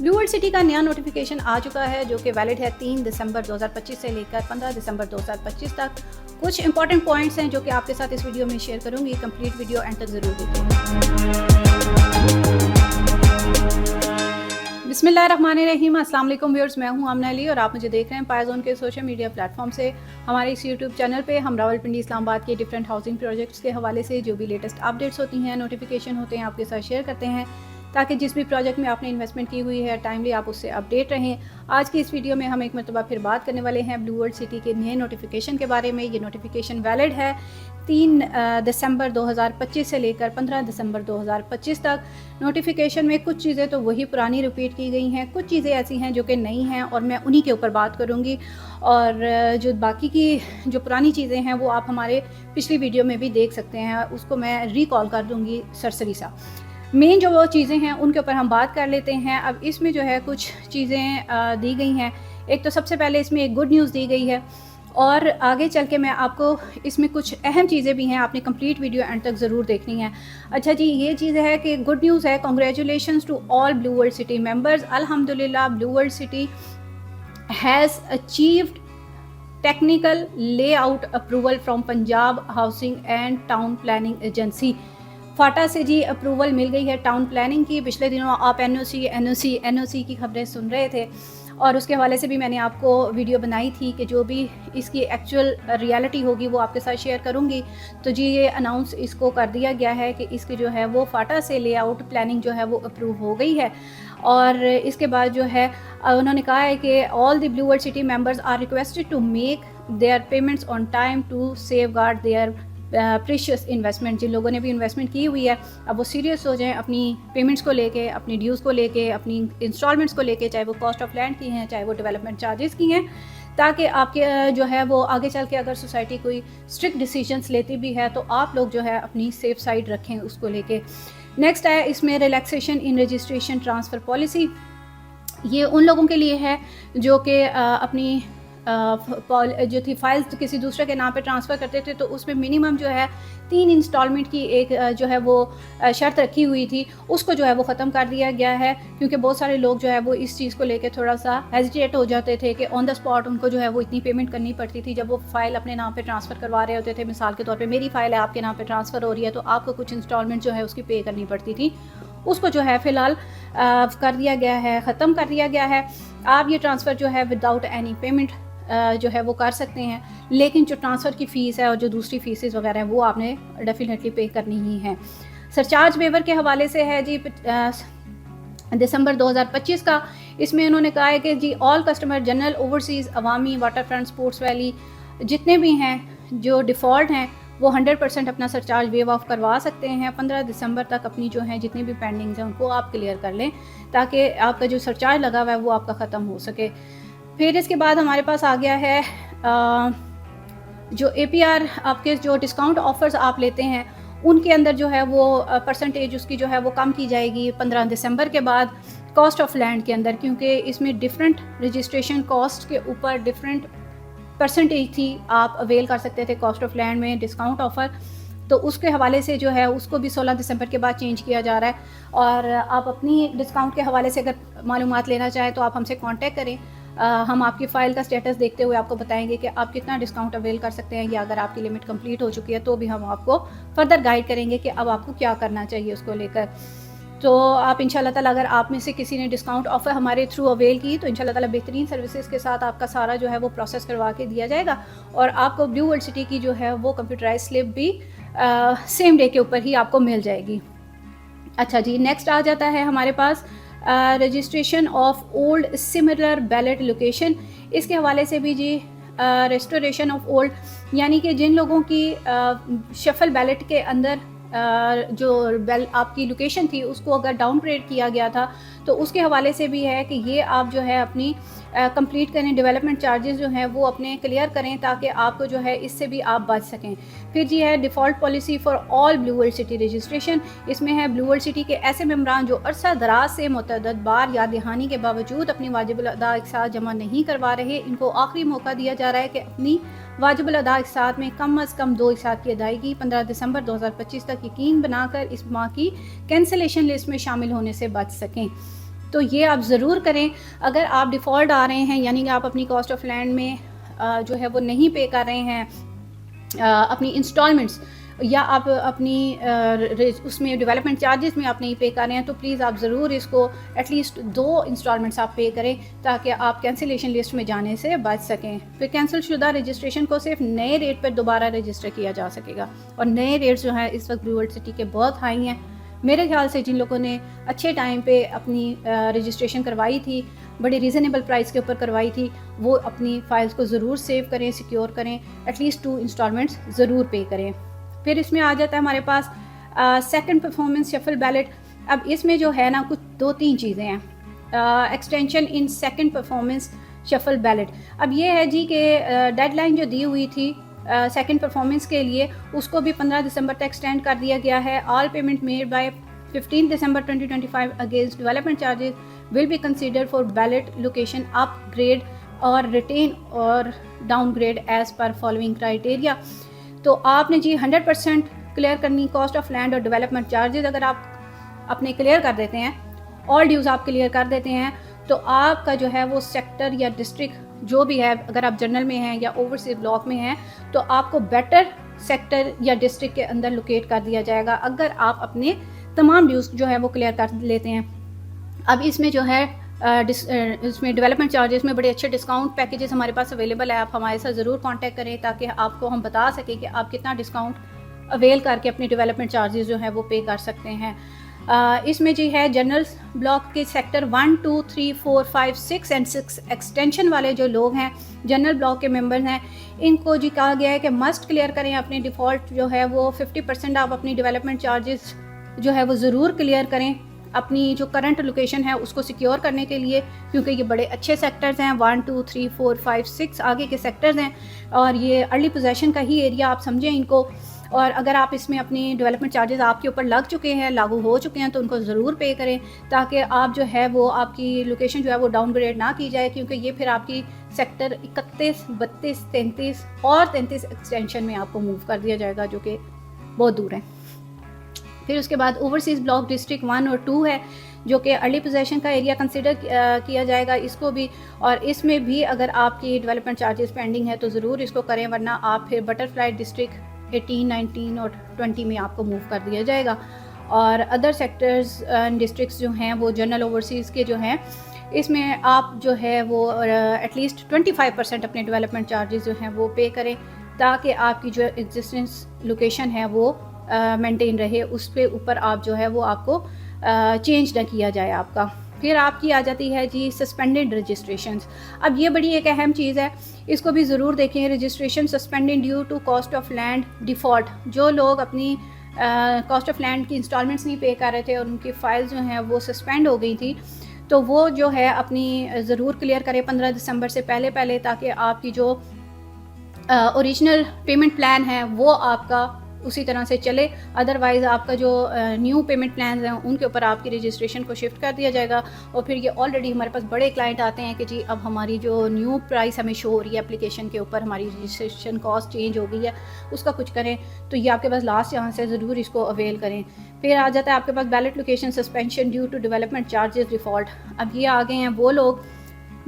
Blue World city का नया notification आ चुका है जो कि वैलिड है 3 दिसंबर 2025 से लेकर 15 दिसंबर 2025 तक। कुछ इंपॉर्टेंट पॉइंट्स हैं जो कि आपके साथ इस वीडियो में शेयर करूंगी। कंप्लीट वीडियो एंड तक ज़रूर देखिए। बिस्मिल्लाहिर्रहमानिर्रहीम। अस्सलाम वालेकुम व्यूअर्स, मैं हूं आमना अली और आप मुझे देख रहे हैं पायज़ोन के सोशल मीडिया प्लेटफॉर्म से। हमारे इस यूट्यूब चैनल पे हम रावलपिंडी इस्लामाबाद के डिफरेंट हाउसिंग प्रोजेक्ट्स के हवाले से जो भी लेटेस्ट अपडेट्स होती हैं, नोटिफिकेशन होते हैं, आपके साथ शेयर करते हैं ताकि जिस भी प्रोजेक्ट में आपने इन्वेस्टमेंट की हुई है टाइमली आप उससे अपडेट रहें। आज की इस वीडियो में हम एक मरतबा फिर बात करने वाले हैं ब्लू वर्ल्ड सिटी के नए नोटिफिकेशन के बारे में। ये नोटिफिकेशन वैलिड है 3 दिसंबर 2025 से लेकर 15 दिसंबर 2025 तक। नोटिफिकेशन में कुछ चीज़ें तो वही पुरानी रिपीट की गई हैं, कुछ चीज़ें ऐसी हैं जो कि नई हैं और मैं उन्हीं के ऊपर बात करूँगी। और जो बाकी की जो पुरानी चीज़ें हैं वो आप हमारे पिछली वीडियो में भी देख सकते हैं, उसको मैं रिकॉल कर दूँगी सरसरी सा। मेन जो वो चीज़ें हैं उनके ऊपर हम बात कर लेते हैं। अब इसमें जो है कुछ चीज़ें दी गई हैं। एक तो सबसे पहले इसमें एक गुड न्यूज़ दी गई है और आगे चल के मैं आपको इसमें कुछ अहम चीज़ें भी हैं, आपने कंप्लीट वीडियो एंड तक ज़रूर देखनी है। अच्छा जी, ये चीज़ है कि गुड न्यूज़ है, congratulations to all Blue World City members. अल्हम्दुलिल्लाह, Blue World City has achieved technical layout approval from Punjab housing and town planning agency. फाटा से जी अप्रूवल मिल गई है टाउन प्लानिंग की। पिछले दिनों आप एनओसी की खबरें सुन रहे थे और उसके हवाले से भी मैंने आपको वीडियो बनाई थी कि जो भी इसकी एक्चुअल रियलिटी होगी वो आपके साथ शेयर करूंगी। तो जी ये अनाउंस इसको कर दिया गया है कि इसकी जो है वो फाटा से लेआउट प्लानिंग जो है वो अप्रूव हो गई है। और इसके बाद जो है उन्होंने कहा है कि all the Blue World City members are requested to make their payments on time to safeguard their precious investment. जिन लोगों ने भी इन्वेस्टमेंट की हुई है अब वो सीरियस हो जाएं अपनी पेमेंट्स को लेके, अपनी ड्यूज़ को लेके, अपनी इंस्टॉलमेंट्स को लेके, चाहे वो कॉस्ट ऑफ लैंड की हैं, चाहे वो डेवलपमेंट चार्जेस की हैं, ताकि आपके जो है वो आगे चल के अगर सोसाइटी कोई स्ट्रिक्ट डिसीजंस लेती भी है तो आप लोग जो है अपनी सेफ साइड रखें उसको लेके। नेक्स्ट है इसमें रिलैक्सेशन इन रजिस्ट्रेशन ट्रांसफ़र पॉलिसी। ये उन लोगों के लिए है जो कि अपनी जो थी फाइल्स किसी दूसरे के नाम पे ट्रांसफ़र करते थे तो उसमें मिनिमम जो है 3 इंस्टॉलमेंट की एक जो है वो शर्त रखी हुई थी, उसको जो है वो ख़त्म कर दिया गया है। क्योंकि बहुत सारे लोग जो है वो इस चीज़ को लेके थोड़ा सा हेजिटेट हो जाते थे कि ऑन द स्पॉट उनको जो है वो इतनी पेमेंट करनी पड़ती थी जब वो फ़ाइल अपने नाम पे ट्रांसफ़र करवा रहे होते थे। मिसाल के तौर पे मेरी फ़ाइल है, आपके नाम पे ट्रांसफ़र हो रही है तो आपको कुछ इंस्टॉलमेंट जो है उसकी पे करनी पड़ती थी, उसको जो है फ़िलहाल कर दिया गया है, ख़त्म कर दिया गया है। आप ये ट्रांसफ़र जो है विदाउट एनी पेमेंट जो है वो कर सकते हैं, लेकिन जो ट्रांसफ़र की फ़ीस है और जो दूसरी फ़ीसेस वगैरह हैं वो आपने डेफिनेटली पे करनी ही है। सरचार्ज वेवर के हवाले से है जी दिसंबर 2025 का। इसमें उन्होंने कहा है कि जी ऑल कस्टमर जनरल, ओवरसीज़, अवामी, वाटर फ्रंट, स्पोर्ट्स वैली जितने भी हैं जो डिफ़ॉल्ट हैं वो 100% अपना सरचार्ज वेव ऑफ करवा सकते हैं। 15 दिसंबर तक अपनी जो है जितनी भी पेंडिंग्स हैं उनको आप क्लियर कर लें ताकि आपका जो सरचार्ज लगा हुआ है वो आपका ख़त्म हो सके। फिर इसके बाद हमारे पास आ गया है जो APR आपके जो डिस्काउंट ऑफ़र्स आप लेते हैं उनके अंदर जो है वो परसेंटेज उसकी जो है वो कम की जाएगी 15 दिसंबर के बाद कॉस्ट ऑफ लैंड के अंदर, क्योंकि इसमें डिफरेंट रजिस्ट्रेशन कॉस्ट के ऊपर डिफरेंट परसेंटेज थी आप अवेल कर सकते थे कॉस्ट ऑफ लैंड में डिस्काउंट ऑफ़र। तो उसके हवाले से जो है उसको भी 16 दिसंबर के बाद चेंज किया जा रहा है। और आप अपनी डिस्काउंट के हवाले से अगर मालूमात लेना चाहें तो आप हमसे कांटेक्ट करें। हम आपकी फ़ाइल का स्टेटस देखते हुए आपको बताएंगे कि आप कितना डिस्काउंट अवेल कर सकते हैं, या अगर आपकी लिमिट कंप्लीट हो चुकी है तो भी हम आपको फर्दर गाइड करेंगे कि अब आपको क्या करना चाहिए उसको लेकर। तो आप इंशाल्लाह ताला अगर आप में से किसी ने डिस्काउंट ऑफ़र हमारे थ्रू अवेल की तो इंशाल्लाह ताला बेहतरीन सर्विसेज के साथ आपका सारा जो है वो प्रोसेस करवा के दिया जाएगा और आपको ब्लू वर्ल्ड सिटी की जो है वो कंप्यूटराइज स्लिप भी सेम डे के ऊपर ही आपको मिल जाएगी। अच्छा जी, नेक्स्ट आ जाता है हमारे पास registration of old similar ballot location. इसके हवाले से भी जी रेस्टोरेशन ऑफ ओल्ड, यानी कि जिन लोगों की शफल बैलेट के अंदर जो आपकी लोकेशन थी उसको अगर डाउन ग्रेड किया गया था तो उसके हवाले से भी है कि ये आप जो है अपनी कंप्लीट करें, डेवलपमेंट चार्जेस जो हैं वो अपने क्लियर करें ताकि आपको जो है इससे भी आप बच सकें। फिर जी है default policy for all Blue World city registration. इसमें है ब्लू वर्ल्ड सिटी के ऐसे मेम्बरान जो अरसा दराज से मुतअद्दिद बार याद दहानी के बावजूद अपनी वाजिबुल अदा इक़सात जमा नहीं करवा रहे, इनको आखिरी मौका दिया जा रहा है कि अपनी वाजिबुल अदा इक़सात में कम अज़ कम 2 इक़सात की अदायगी 15 दिसंबर 2025 तक यकीन बनाकर इस माह की कैंसिलेशन लिस्ट में शामिल होने से बच सकें। तो ये आप ज़रूर करें। अगर आप डिफ़ॉल्ट आ रहे हैं, यानी कि आप अपनी कॉस्ट ऑफ लैंड में जो है वो नहीं पे कर रहे हैं अपनी इंस्टॉलमेंट्स, या आप अपनी उसमें डेवलपमेंट चार्जेस में आप नहीं पे कर रहे हैं, तो प्लीज़ आप ज़रूर इसको एटलीस्ट 2 इंस्टॉलमेंट्स आप पे करें ताकि आप कैंसिलेशन लिस्ट में जाने से बच सकें। फिर कैंसिल शुदा रजिस्ट्रेशन को सिर्फ नए रेट पर दोबारा रजिस्टर किया जा सकेगा, और नए रेट्स जो हैं इस वक्त ब्लू वर्ल्ड सिटी के बहुत हाई हैं। मेरे ख्याल से जिन लोगों ने अच्छे टाइम पे अपनी रजिस्ट्रेशन करवाई थी, बड़े रीज़नेबल प्राइस के ऊपर करवाई थी, वो अपनी फ़ाइल्स को ज़रूर सेव करें, सिक्योर करें, एटलीस्ट 2 इंस्टॉलमेंट्स ज़रूर पे करें। फिर इसमें आ जाता है हमारे पास सेकंड परफॉर्मेंस शफल बैलेट। अब इसमें जो है ना कुछ 2-3 चीज़ें हैं। Extension in second performance shuffle ballot. अब ये है जी कि डेडलाइन जो दी हुई थी सेकंड परफॉर्मेंस के लिए, उसको भी 15 दिसंबर तक एक्सटेंड कर दिया गया है। All payment made by 15 December 2025 against development charges will be considered for ballot location upgrade और रिटेन और downgrade as per following criteria. तो आपने जी 100% क्लियर करनी कॉस्ट ऑफ लैंड और डेवलपमेंट चार्जेस। अगर आप अपने क्लियर कर देते हैं, ऑल ड्यूज़ आप क्लियर कर देते हैं, तो आपका जो है वो सेक्टर या डिस्ट्रिक्ट जो भी है, अगर आप जनरल में हैं या ओवरसीज ब्लॉक में हैं, तो आपको बेटर सेक्टर या डिस्ट्रिक्ट के अंदर लोकेट कर दिया जाएगा अगर आप अपने तमाम ड्यूज़ जो है वो क्लियर कर लेते हैं। अब इसमें जो है इसमें डेवलपमेंट चार्जेस में बड़े अच्छे डिस्काउंट पैकेजेस हमारे पास अवेलेबल है। आप हमारे साथ ज़रूर कांटेक्ट करें ताकि आपको हम बता सकें कि आप कितना डिस्काउंट अवेल करके अपने डेवलपमेंट चार्जेस जो है वो पे कर सकते हैं। इसमें जी है जनरल ब्लॉक के सेक्टर 1, 2, 3, 4, 5, 6 एंड 6 एक्सटेंशन वाले जो लोग हैं, जनरल ब्लॉक के मेंबर्स हैं, इनको जी कहा गया है कि मस्ट क्लियर करें अपने डिफ़ॉल्ट जो है वो 50% आप अपनी डेवलपमेंट चार्जेस जो है वो ज़रूर क्लियर करें अपनी जो करंट लोकेशन है उसको सिक्योर करने के लिए, क्योंकि ये बड़े अच्छे सेक्टर्स हैं। 1, 2, 3, 4, 5, 6 आगे के सेक्टर्स हैं और ये अर्ली पोजेशन का ही एरिया आप समझें इनको। और अगर आप इसमें अपनी डेवलपमेंट चार्जेस आपके ऊपर लग चुके हैं, लागू हो चुके हैं, तो उनको ज़रूर पे करें ताकि आप जो है वो आपकी लोकेशन जो है वो डाउनग्रेड ना की जाए, क्योंकि ये फिर आपकी सेक्टर 31, 32, 33 और 33 एक्सटेंशन में आपको मूव कर दिया जाएगा, जो कि बहुत दूर है। फिर उसके बाद ओवरसीज़ ब्लॉक डिस्ट्रिक्ट 1 और 2 है, जो कि अर्ली पोजेशन का एरिया कंसिडर किया जाएगा इसको भी। और इसमें भी अगर आपकी डेवलपमेंट चार्जेस पेंडिंग है तो ज़रूर इसको करें, वरना आप फिर बटरफ्लाई डिस्ट्रिक्ट 18, 19 और 20 में आपको मूव कर दिया जाएगा। और अदर सेक्टर्स एंड डिस्ट्रिक्ट्स जो हैं वो जनरल ओवरसीज़ के जो हैं, इसमें आप जो है वो एटलीस्ट 25% अपने डेवलपमेंट चार्जेस जो हैं वो पे करें ताकि आपकी जो एग्जिस्टेंस लोकेशन है वो मेंटेन रहे, उस पे ऊपर आप जो है वो आपको चेंज ना किया जाए आपका। फिर आपकी आ जाती है जी सस्पेंडेड रजिस्ट्रेशंस। अब ये बड़ी एक अहम चीज़ है, इसको भी ज़रूर देखें। Registration suspended due to cost of land default. जो लोग अपनी कॉस्ट ऑफ लैंड की इंस्टॉलमेंट्स नहीं पे कर रहे थे और उनकी फ़ाइल्स जो हैं वो सस्पेंड हो गई थी, तो वो जो है अपनी ज़रूर क्लियर करें 15 दिसंबर से पहले ताकि आपकी जो ओरिजिनल पेमेंट प्लान है वो आपका उसी तरह से चले। अदरवाइज़ आपका जो न्यू पेमेंट प्लान हैं उनके ऊपर आपकी रजिस्ट्रेशन को शिफ्ट कर दिया जाएगा। और फिर ये ऑलरेडी हमारे पास बड़े क्लाइंट आते हैं कि जी अब हमारी जो न्यू प्राइस हमें शो हो रही है एप्लीकेशन के ऊपर, हमारी रजिस्ट्रेशन कॉस्ट चेंज हो गई है, उसका कुछ करें, तो ये आपके पास लास्ट चांस है, ज़रूर इसको अवेल करें। फिर आ जाता है आपके पास ballot location suspension due to development charges default. अब ये आ गए हैं वो लोग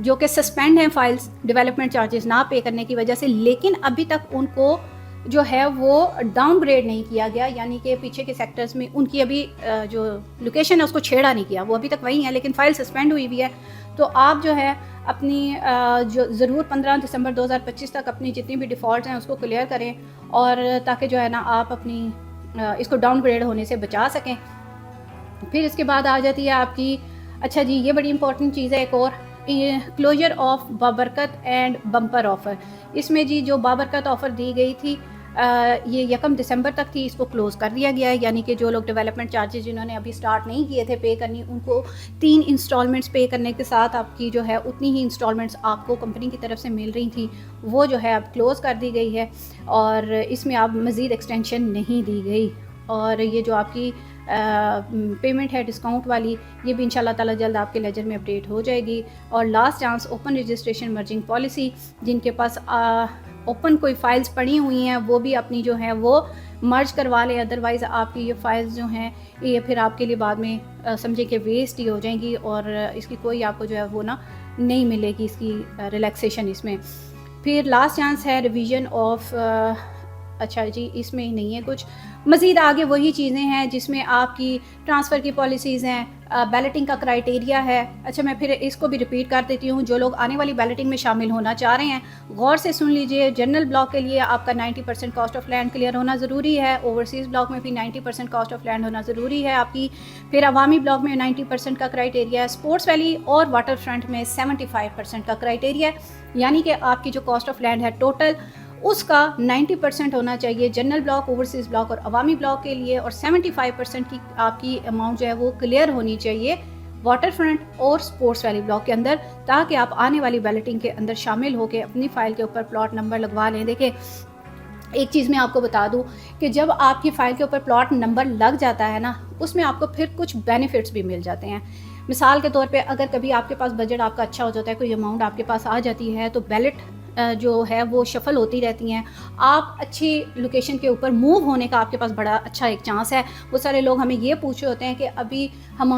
जो कि सस्पेंड हैं फाइल्स डेवलपमेंट चार्जेस ना पे करने की वजह से, लेकिन अभी तक उनको जो है वो डाउनग्रेड नहीं किया गया, यानी कि पीछे के सेक्टर्स में उनकी अभी जो लोकेशन है उसको छेड़ा नहीं किया, वो अभी तक वही है, लेकिन फ़ाइल सस्पेंड हुई हुई है। तो आप जो है अपनी जो ज़रूर 15 दिसंबर 2025 तक अपनी जितनी भी डिफ़ॉल्ट हैं उसको क्लियर करें, और ताकि जो है ना आप अपनी इसको डाउनग्रेड होने से बचा सकें। फिर इसके बाद आ जाती है आपकी, अच्छा जी ये बड़ी इंपॉर्टेंट चीज़ है एक और, क्लोजर ऑफ बाबरकत एंड बम्पर ऑफ़र। इसमें जी जो बाबरकत ऑफ़र दी गई थी ये 1 दिसंबर तक थी, इसको क्लोज़ कर दिया गया है, यानी कि जो लोग डेवलपमेंट चार्जेस जिन्होंने अभी स्टार्ट नहीं किए थे पे करनी, उनको 3 इंस्टॉलमेंट्स पे करने के साथ आपकी जो है उतनी ही इंस्टॉलमेंट्स आपको कंपनी की तरफ से मिल रही थी, वो जो है अब क्लोज़ कर दी गई है और इसमें अब मज़ीद एक्सटेंशन नहीं दी गई। और ये जो आपकी पेमेंट है डिस्काउंट वाली, ये भी इंशाल्लाह ताला जल्द आपके लेजर में अपडेट हो जाएगी। और last chance open registration merging policy, जिनके पास ओपन कोई फाइल्स पड़ी हुई हैं वो भी अपनी जो है वो मर्ज करवा लें, अदरवाइज़ आपकी ये फाइल्स जो हैं ये फिर आपके लिए बाद में समझे कि वेस्ट ही हो जाएंगी और इसकी कोई आपको जो है वो ना नहीं मिलेगी इसकी रिलैक्सेशन इसमें। फिर लास्ट चांस है रिवीजन ऑफ, अच्छा जी इसमें ही नहीं है कुछ, मज़ीद आगे वही चीज़ें हैं जिसमें आपकी ट्रांसफ़र की पॉलिसीज़ हैं, बैलेटिंग का क्राइटेरिया है। अच्छा मैं फिर इसको भी रिपीट कर देती हूँ, जो लोग आने वाली बैलेटिंग में शामिल होना चाह रहे हैं गौर से सुन लीजिए। जनरल ब्लॉक के लिए आपका 90% कॉस्ट ऑफ लैंड क्लियर होना ज़रूरी है, ओवरसीज़ ब्लॉक में भी 90% कॉस्ट ऑफ लैंड होना ज़रूरी है आपकी। फिर अवामी ब्लॉक में 90% का क्राइटेरिया है, स्पोर्ट्स वैली और वाटर फ्रंट में 75% का क्राइटेरिया है, यानी कि आपकी जो कॉस्ट ऑफ लैंड है टोटल उसका 90% होना चाहिए जनरल ब्लॉक, ओवरसीज़ ब्लॉक और अवामी ब्लॉक के लिए, और 75% की आपकी अमाउंट जो है वो क्लियर होनी चाहिए वाटर फ्रंट और स्पोर्ट्स वैली ब्लॉक के अंदर, ताकि आप आने वाली बैलेटिंग के अंदर शामिल होकर अपनी फ़ाइल के ऊपर प्लॉट नंबर लगवा लें। देखिए एक चीज़ मैं आपको बता दूं कि जब आपकी फ़ाइल के ऊपर प्लॉट नंबर लग जाता है ना, उसमें आपको फिर कुछ बेनिफिट्स भी मिल जाते हैं। मिसाल के तौर पे अगर कभी आपके पास बजट आपका अच्छा हो जाता है, कोई अमाउंट आपके पास आ जाती है, तो बैलेट जो है वो शफल होती रहती हैं, आप अच्छी लोकेशन के ऊपर मूव होने का आपके पास बड़ा अच्छा एक चांस है। वो सारे लोग हमें ये पूछ रहे होते हैं कि अभी हम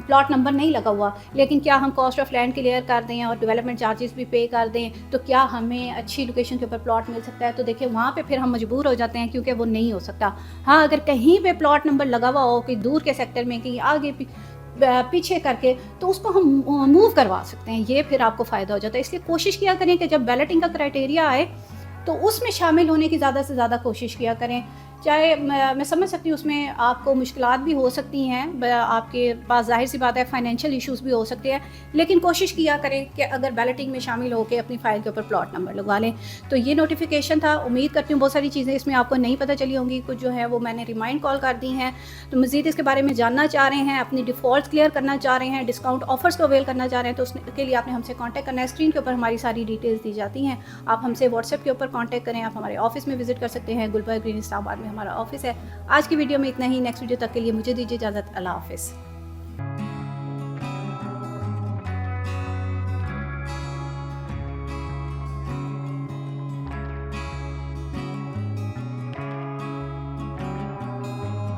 प्लॉट नंबर नहीं लगा हुआ, लेकिन क्या हम कॉस्ट ऑफ लैंड क्लियर कर दें और डेवलपमेंट चार्जेस भी पे कर दें तो क्या हमें अच्छी लोकेशन के ऊपर प्लॉट मिल सकता है। तो देखिए वहाँ पे फिर हम मजबूर हो जाते हैं क्योंकि वो नहीं हो सकता। हाँ अगर कहीं पे प्लॉट नंबर लगा हुआ हो, कहीं दूर के सेक्टर में, कहीं आगे पीछे करके, तो उसको हम मूव करवा सकते हैं, ये फिर आपको फ़ायदा हो जाता है। इसलिए कोशिश किया करें कि जब बैलेटिंग का क्राइटेरिया आए तो उसमें शामिल होने की ज़्यादा से ज़्यादा कोशिश किया करें। चाहे मैं समझ सकती हूँ उसमें आपको मुश्किलात भी हो सकती हैं, आपके पास जाहिर सी बात है फाइनेंशियल इश्यूज़ भी हो सकते हैं, लेकिन कोशिश किया करें कि अगर बैलेटिंग में शामिल होकर अपनी फ़ाइल के ऊपर प्लॉट नंबर लगवा लें। तो ये नोटिफिकेशन था, उम्मीद करती हूँ बहुत सारी चीज़ें इसमें आपको नहीं पता चली होंगी, कुछ जो है वो मैंने रिमाइंड कॉल कर दी हैं। तो मज़ीद इसके बारे में जानना चाह रहे हैं, अपनी डिफ़ॉल्ट क्लियर करना चाह रहे हैं, डिस्काउंट ऑफर्स को अवेल करना चाह रहे हैं, तो उसके लिए आपने हमसे कॉन्टैक्ट करना है। स्क्रीन के ऊपर हमारी सारी डिटेल्स दी जाती हैं, आप हमसे व्हाट्सएप के ऊपर कॉन्टैक्ट करें, आप हमारे ऑफिस में विजिट कर सकते हैं, गुलबर्ग ग्रीन इस्लामाबाद में हमारा ऑफिस है। आज की वीडियो में इतना ही, नेक्स्ट वीडियो तक के लिए मुझे दीजिए इजाज़त, अल्लाह हाफ़िज़।